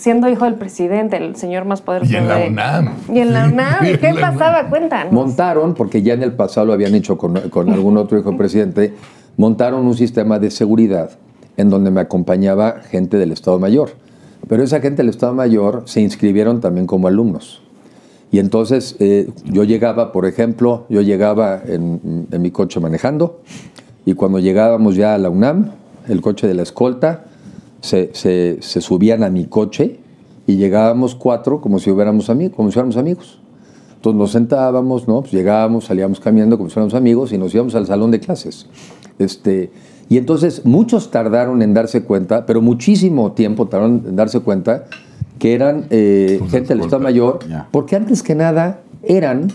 siendo hijo del presidente, el señor más poderoso. Y en la UNAM. Y en la UNAM. ¿Qué pasaba? Cuéntanos. Montaron, porque ya en el pasado lo habían hecho con algún otro hijo del presidente, montaron un sistema de seguridad en donde me acompañaba gente del Estado Mayor. Pero esa gente del Estado Mayor se inscribieron también como alumnos. Y entonces yo llegaba, por ejemplo, en mi coche manejando, y cuando llegábamos ya a la UNAM, el coche de la escolta, se subían a mi coche y llegábamos 4 como si fuéramos amigos. Entonces nos sentábamos, ¿no? Pues llegábamos, salíamos caminando como si fuéramos amigos y nos íbamos al salón de clases. Y entonces muchos tardaron en darse cuenta, pero muchísimo tiempo tardaron en darse cuenta que eran gente del Estado Mayor, porque antes que nada eran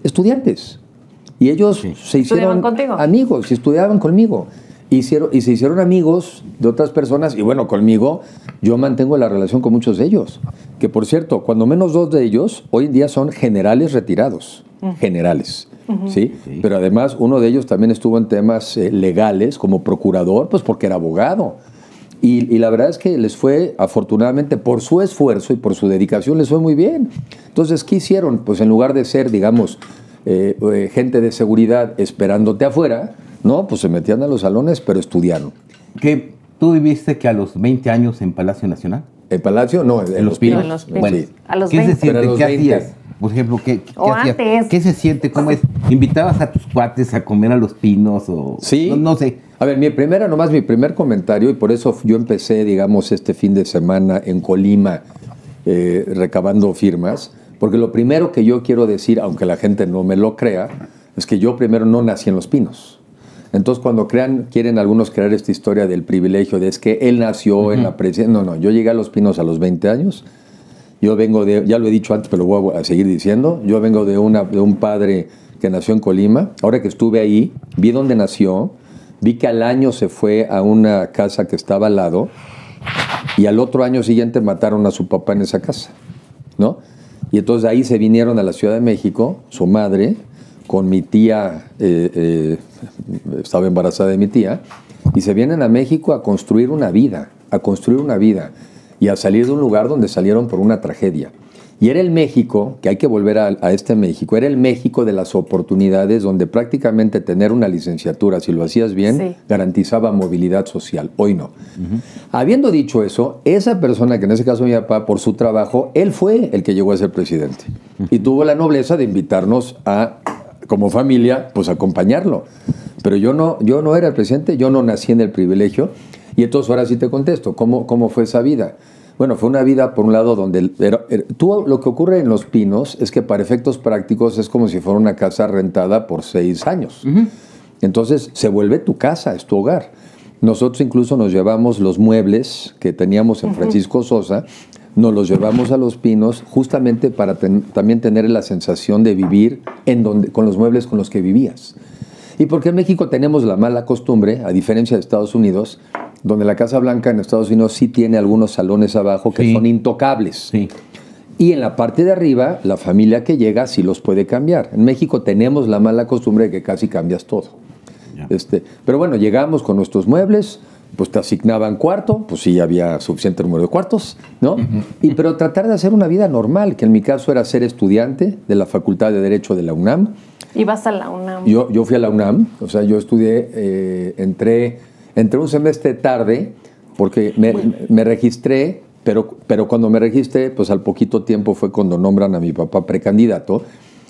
estudiantes. Y ellos se hicieron amigos y estudiaban conmigo. Y se hicieron amigos de otras personas, y bueno, conmigo yo mantengo la relación con muchos de ellos. Que por cierto, cuando menos 2 de ellos hoy en día son generales retirados. Generales. ¿Sí? Pero además uno de ellos también estuvo en temas legales como procurador, pues porque era abogado. Y la verdad es que les fue, afortunadamente, por su esfuerzo y por su dedicación, les fue muy bien. Entonces, ¿qué hicieron? Pues en lugar de ser, digamos, gente de seguridad esperándote afuera, no, pues se metían a los salones, pero estudiaron. ¿Que tú viviste que a los 20 años en Palacio Nacional? ¿En Palacio? No, en Los Pinos. En Los Pinos. Bueno, a los ¿qué 20. se siente? ¿Qué 20. hacías? Por ejemplo, ¿qué hacías? Antes. ¿Qué se siente? ¿Cómo es? ¿Invitabas a tus cuates a comer a Los Pinos? O, sí. No sé. A ver, mi primer comentario, y por eso yo empecé, digamos, este fin de semana en Colima recabando firmas, porque lo primero que yo quiero decir, aunque la gente no me lo crea, es que yo primero no nací en Los Pinos. Entonces, cuando quieren algunos crear esta historia del privilegio de es que él nació en la presidencia. No, yo llegué a Los Pinos a los 20 años. Yo vengo ya lo he dicho antes, pero lo voy a seguir diciendo. Yo vengo de un padre que nació en Colima. Ahora que estuve ahí, vi dónde nació, vi que al año se fue a una casa que estaba al lado y al otro año siguiente mataron a su papá en esa casa, ¿no? Y entonces ahí se vinieron a la Ciudad de México, su madre, con mi tía, estaba embarazada de mi tía, y se vienen a México a construir una vida, y a salir de un lugar donde salieron por una tragedia. Y era el México, que hay que volver a este México, era el México de las oportunidades, donde prácticamente tener una licenciatura, si lo hacías bien, garantizaba movilidad social. Hoy no. Habiendo dicho eso, esa persona, que en ese caso mi papá, por su trabajo, él fue el que llegó a ser presidente. Y tuvo la nobleza de invitarnos como familia, pues a acompañarlo. Pero yo no era el presidente, yo no nací en el privilegio. Y entonces ahora sí te contesto, ¿cómo fue esa vida? Bueno, fue una vida, por un lado, donde lo que ocurre en Los Pinos es que para efectos prácticos es como si fuera una casa rentada por 6 años. Entonces se vuelve tu casa, es tu hogar. Nosotros incluso nos llevamos los muebles que teníamos en Francisco Sosa, nos los llevamos a Los Pinos justamente para también tener la sensación de vivir con los muebles con los que vivías. Y porque en México tenemos la mala costumbre, a diferencia de Estados Unidos, donde la Casa Blanca en Estados Unidos sí tiene algunos salones abajo que son intocables. Sí. Y en la parte de arriba, la familia que llega sí los puede cambiar. En México tenemos la mala costumbre de que casi cambias todo. Pero bueno, llegamos con nuestros muebles, pues te asignaban cuarto, pues sí había suficiente número de cuartos, ¿no? Pero tratar de hacer una vida normal, que en mi caso era ser estudiante de la Facultad de Derecho de la UNAM. ¿Ibas a la UNAM? Yo fui a la UNAM, o sea, yo estudié, entré un semestre tarde, porque me registré, pero cuando me registré, pues al poquito tiempo fue cuando nombran a mi papá precandidato,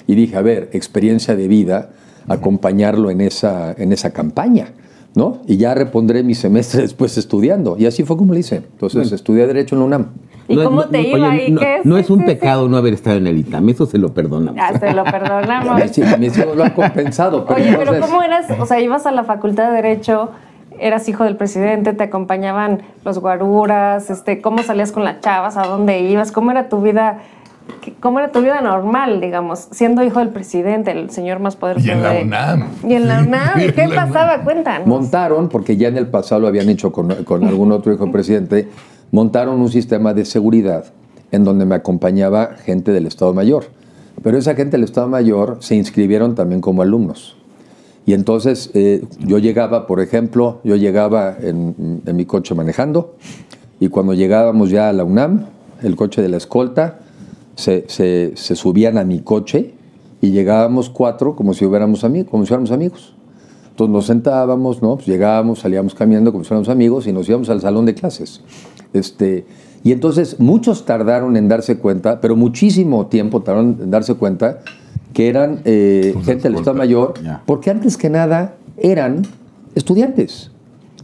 y dije, a ver, experiencia de vida, acompañarlo en esa campaña, ¿no? Y ya repondré mi semestre después estudiando, y así fue como lo hice. Entonces, estudié Derecho en la UNAM. ¿Y cómo te iba ahí? No es un pecado no haber estado en el ITAM, eso se lo perdonamos. Se lo perdonamos. Mis hijos lo han compensado. Pero oye, pero ¿cómo eras? O sea, ibas a la Facultad de Derecho, eras hijo del presidente, te acompañaban los guaruras, ¿cómo salías con las chavas? ¿A dónde ibas? ¿Cómo era tu vida? ¿Cómo era tu vida normal, digamos, siendo hijo del presidente, el señor más poderoso? Y en la UNAM. Y en la UNAM. ¿Qué pasaba? Cuéntanos. Montaron, porque ya en el pasado lo habían hecho con algún otro hijo del presidente, montaron un sistema de seguridad en donde me acompañaba gente del Estado Mayor. Pero esa gente del Estado Mayor se inscribieron también como alumnos. Y entonces yo llegaba, por ejemplo, en mi coche manejando, y cuando llegábamos ya a la UNAM, el coche de la escolta, se subían a mi coche y llegábamos 4 como si fuéramos amigos. Entonces nos sentábamos, ¿no? Pues llegábamos, salíamos caminando como si fuéramos amigos y nos íbamos al salón de clases. Y entonces muchos tardaron en darse cuenta, pero muchísimo tiempo tardaron en darse cuenta que eran gente del Estado Mayor, porque antes que nada eran estudiantes.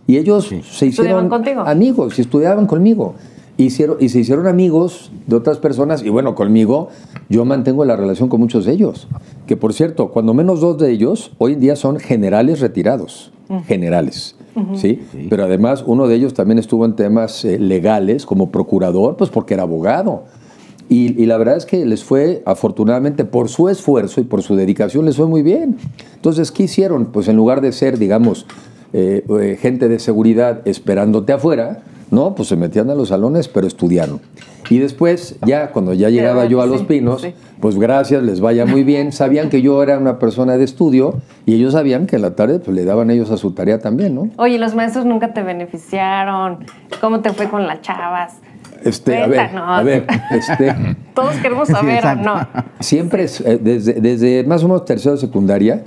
Y ellos se hicieron amigos y estudiaban conmigo. Y se hicieron amigos de otras personas. Y bueno, conmigo yo mantengo la relación con muchos de ellos. Que por cierto, cuando menos 2 de ellos hoy en día son generales retirados. Generales. ¿Sí? Pero además uno de ellos también estuvo en temas legales como procurador, pues porque era abogado. Y la verdad es que les fue, afortunadamente, por su esfuerzo y por su dedicación, les fue muy bien. Entonces, ¿qué hicieron? Pues en lugar de ser, digamos, gente de seguridad esperándote afuera, no, pues se metían a los salones, pero estudiaron. Y después, ya cuando ya llegaba yo a Los Pinos, pues gracias, les vaya muy bien. Sabían que yo era una persona de estudio y ellos sabían que en la tarde pues le daban ellos a su tarea también, ¿no? Oye, ¿los maestros nunca te beneficiaron? ¿Cómo te fue con las chavas? A ver, todos queremos saber, ¿o no? Siempre, desde más o menos tercero de secundaria,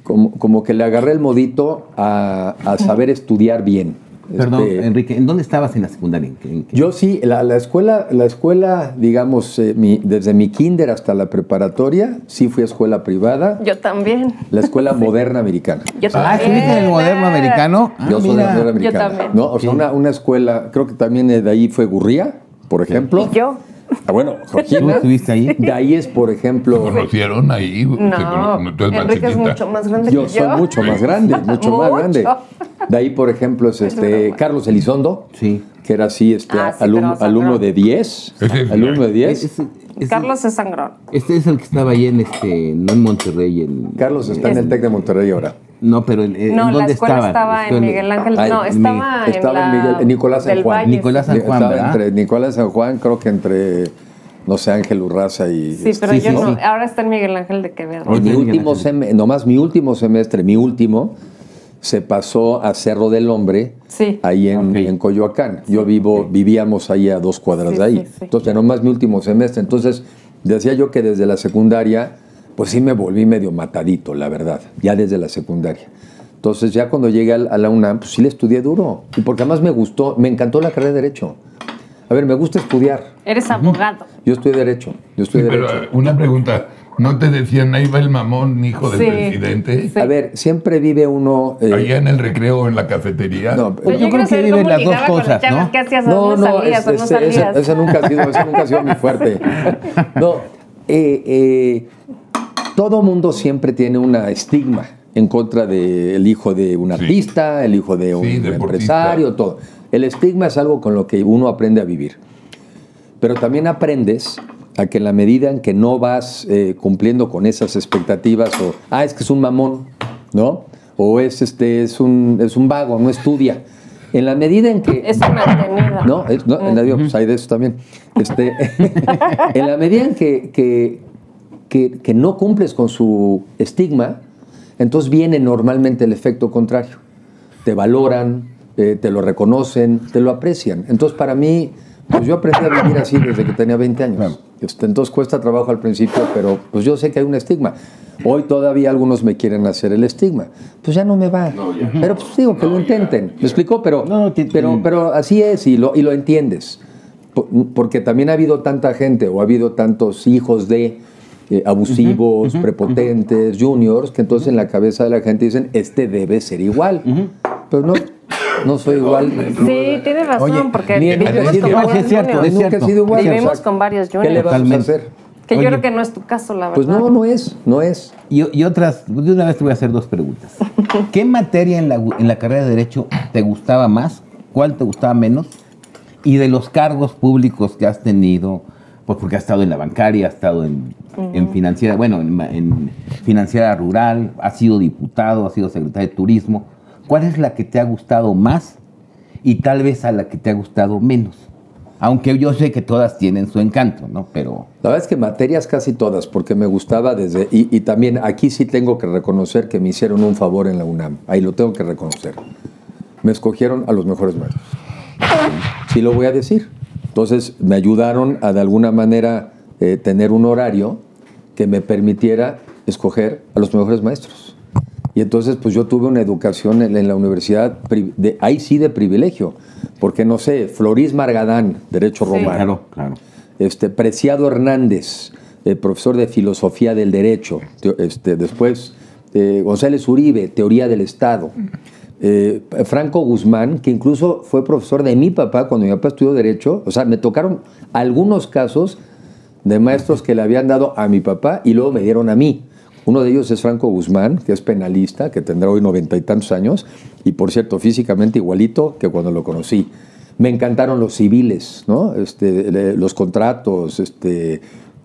como que le agarré el modito a saber estudiar bien. Perdón, Enrique, ¿en dónde estabas en la secundaria? ¿En qué? Yo sí, la escuela, digamos, desde mi kinder hasta la preparatoria, sí fui a escuela privada. Yo también. La escuela moderna americana. Yo también. ¿Estuviste en el moderno americano? Yo soy de la moderna americana. Yo también. ¿No? O sea, una escuela, creo que también de ahí fue Gurría, por ejemplo. ¿Y yo? Bueno, Georgina. ¿Tú estuviste ahí? De ahí es, por ejemplo... ¿Se conocieron ahí? No, Enrique es mucho más grande que yo. Yo soy mucho más grande, mucho más grande. De ahí, por ejemplo, es Carlos Elizondo, sí, que era así, alumno de 10. Alumno de 10. Carlos es sangrón. Este es el que estaba ahí no en Monterrey. Carlos está en el TEC de Monterrey ahora. No, pero ¿en no, dónde la escuela estaba en Miguel Ángel. No, estaba en Nicolás San Juan. Nicolás San Juan, estaba entre Nicolás San Juan, creo que entre, no sé, Ángel Urraza y... Sí, pero yo no. Ahora está en Miguel Ángel de Quevedo. Mi último semestre, se pasó a Cerro del Hombre, ahí en Coyoacán. Yo vivíamos ahí a 2 cuadras de ahí. Entonces, ya nomás mi último semestre. Entonces, decía yo que desde la secundaria, pues sí me volví medio matadito, la verdad, ya desde la secundaria. Entonces, ya cuando llegué a la UNAM, pues sí le estudié duro. Y porque además me encantó la carrera de Derecho. A ver, me gusta estudiar. Eres abogado. Yo estudié Derecho. Pero una pregunta, ¿no te decían ahí va el mamón, hijo del presidente? Sí. A ver, siempre vive uno... allá en el recreo, en la cafetería. No, pero yo creo que viven las dos cosas, ¿no? ¿Qué hacías? ¿No salías o no salías? Eso nunca ha sido muy fuerte. No, todo mundo siempre tiene una estigma en contra del hijo de un artista, el hijo de un empresario, todo. El estigma es algo con lo que uno aprende a vivir. Pero también aprendes a que en la medida en que no vas cumpliendo con esas expectativas, es que es un mamón, ¿no? O es un vago, no estudia. En la medida en que... Es una atenida. No, pues hay de eso también. En la medida en que no cumples con su estigma, entonces viene normalmente el efecto contrario. Te valoran, te lo reconocen, te lo aprecian. Entonces, para mí, pues yo aprendí a vivir así desde que tenía 20 años. Entonces, cuesta trabajo al principio, pero pues yo sé que hay un estigma. Hoy todavía algunos me quieren hacer el estigma. Pues ya no me va. Pero pues digo que lo intenten. ¿Me explicó? Pero así es y lo entiendes. Porque también ha habido tanta gente o ha habido tantos hijos de abusivos, prepotentes, juniors, que entonces en la cabeza de la gente dicen, debe ser igual. Pero no soy igual. Sí, tiene razón, porque vivimos con varios juniors. Nunca he sido igual. Vivimos con varios juniors. ¿Qué le vamos a hacer? Que yo creo que no es tu caso, la verdad. Pues no es. Y otras, de una vez te voy a hacer 2 preguntas. ¿Qué materia en la carrera de Derecho te gustaba más? ¿Cuál te gustaba menos? Y de los cargos públicos que has tenido, pues porque has estado en la bancaria, has estado en financiera, en financiera rural, has sido diputado, has sido secretario de Turismo. ¿Cuál es la que te ha gustado más y tal vez a la que te ha gustado menos? Aunque yo sé que todas tienen su encanto, ¿no? Pero... La verdad es que materias casi todas, porque me gustaba desde... Y también aquí sí tengo que reconocer que me hicieron un favor en la UNAM. Ahí lo tengo que reconocer. Me escogieron a los mejores maestros. Sí lo voy a decir. entonces me ayudaron a de alguna manera tener un horario que me permitiera escoger a los mejores maestros. Y entonces pues yo tuve una educación en la universidad, ahí sí de privilegio, porque no sé, Florís Margadán, Derecho Romano, Claro. Preciado Hernández, profesor de Filosofía del Derecho, después González Uribe, Teoría del Estado, Franco Guzmán, que incluso fue profesor de mi papá cuando mi papá estudió Derecho. O sea, me tocaron algunos casos de maestros que le habían dado a mi papá y luego me dieron a mí. Uno de ellos es Franco Guzmán, que es penalista, que tendrá hoy 90 y tantos años, y por cierto, físicamente igualito que cuando lo conocí. Me encantaron los civiles, ¿no? Los contratos,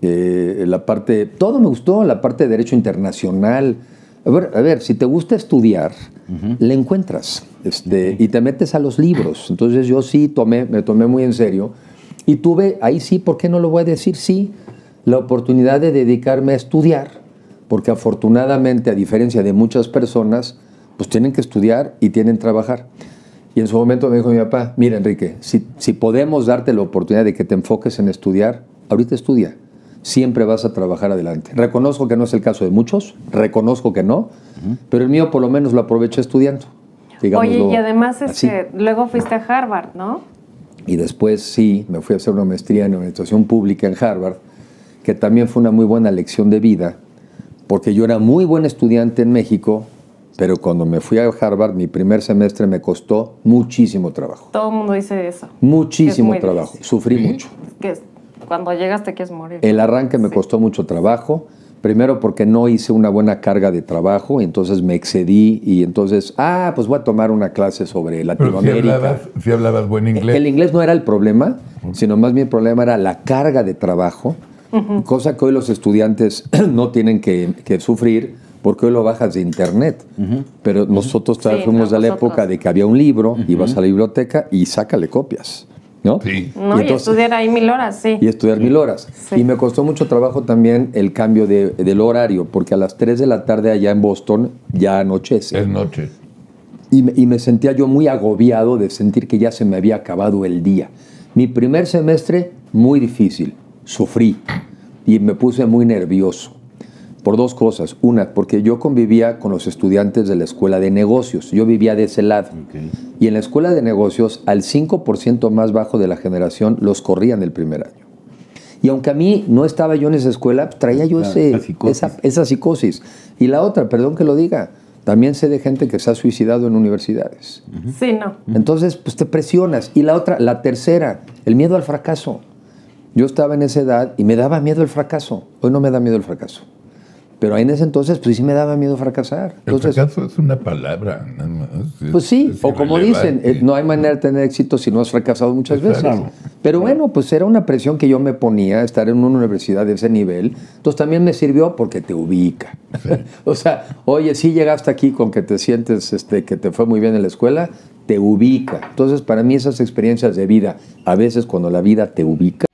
la parte, todo me gustó, la parte de Derecho Internacional. A ver, si te gusta estudiar, le encuentras, y te metes a los libros. Entonces yo sí me tomé muy en serio, y tuve, ahí sí, ¿por qué no lo voy a decir? Sí, la oportunidad de dedicarme a estudiar, porque afortunadamente, a diferencia de muchas personas, pues tienen que estudiar y tienen que trabajar. Y en su momento me dijo mi papá, mira Enrique, si podemos darte la oportunidad de que te enfoques en estudiar, ahorita estudia, siempre vas a trabajar adelante. Reconozco que no es el caso de muchos, reconozco que no, pero el mío por lo menos lo aproveché estudiando. Oye, y además luego fuiste a Harvard, ¿no? Y después sí, me fui a hacer una maestría en administración pública en Harvard, que también fue una muy buena lección de vida, porque yo era muy buen estudiante en México, pero cuando me fui a Harvard, mi primer semestre me costó muchísimo trabajo. Todo el mundo dice eso. Muchísimo trabajo. Difícil. Sufrí mucho. Que cuando llegas te quieres morir. El arranque me costó mucho trabajo. Primero porque no hice una buena carga de trabajo, y entonces me excedí, y entonces, pues voy a tomar una clase sobre Latinoamérica. Pero si hablabas buen inglés. El inglés no era el problema, sino más bien el problema era la carga de trabajo, cosa que hoy los estudiantes no tienen que sufrir, porque hoy lo bajas de internet. Pero nosotros todavía fuimos de la época de que había un libro, ibas a la biblioteca y sácale copias, ¿no? Sí. No, y estudiar ahí 1000 horas, sí. Y estudiar 1000 horas. Sí. Y me costó mucho trabajo también el cambio del horario, porque a las 3 de la tarde allá en Boston ya anochece. Es noche. Y me sentía yo muy agobiado de sentir que ya se me había acabado el día. Mi primer semestre, muy difícil. Sufrí y me puse muy nervioso. Por dos cosas. Una, porque yo convivía con los estudiantes de la escuela de negocios. Yo vivía de ese lado. Okay. Y en la escuela de negocios, al 5% más bajo de la generación los corrían el primer año. Y aunque a mí no estaba yo en esa escuela, pues traía yo esa psicosis. Y la otra, perdón que lo diga, también sé de gente que se ha suicidado en universidades. Sí, no. Entonces, pues te presionas. Y la otra, la tercera, el miedo al fracaso. Yo estaba en esa edad y me daba miedo el fracaso. Hoy no me da miedo el fracaso. Pero en ese entonces, pues sí me daba miedo fracasar. Entonces, el fracaso es una palabra, nada más. Pues sí, es o como dicen, no hay manera de tener éxito si no has fracasado muchas veces. Claro. Pero bueno, pues era una presión que yo me ponía, estar en una universidad de ese nivel. Entonces también me sirvió porque te ubica. Sí. O sea, oye, sí llegaste aquí con que te sientes que te fue muy bien en la escuela, te ubica. Entonces, para mí esas experiencias de vida, a veces cuando la vida te ubica,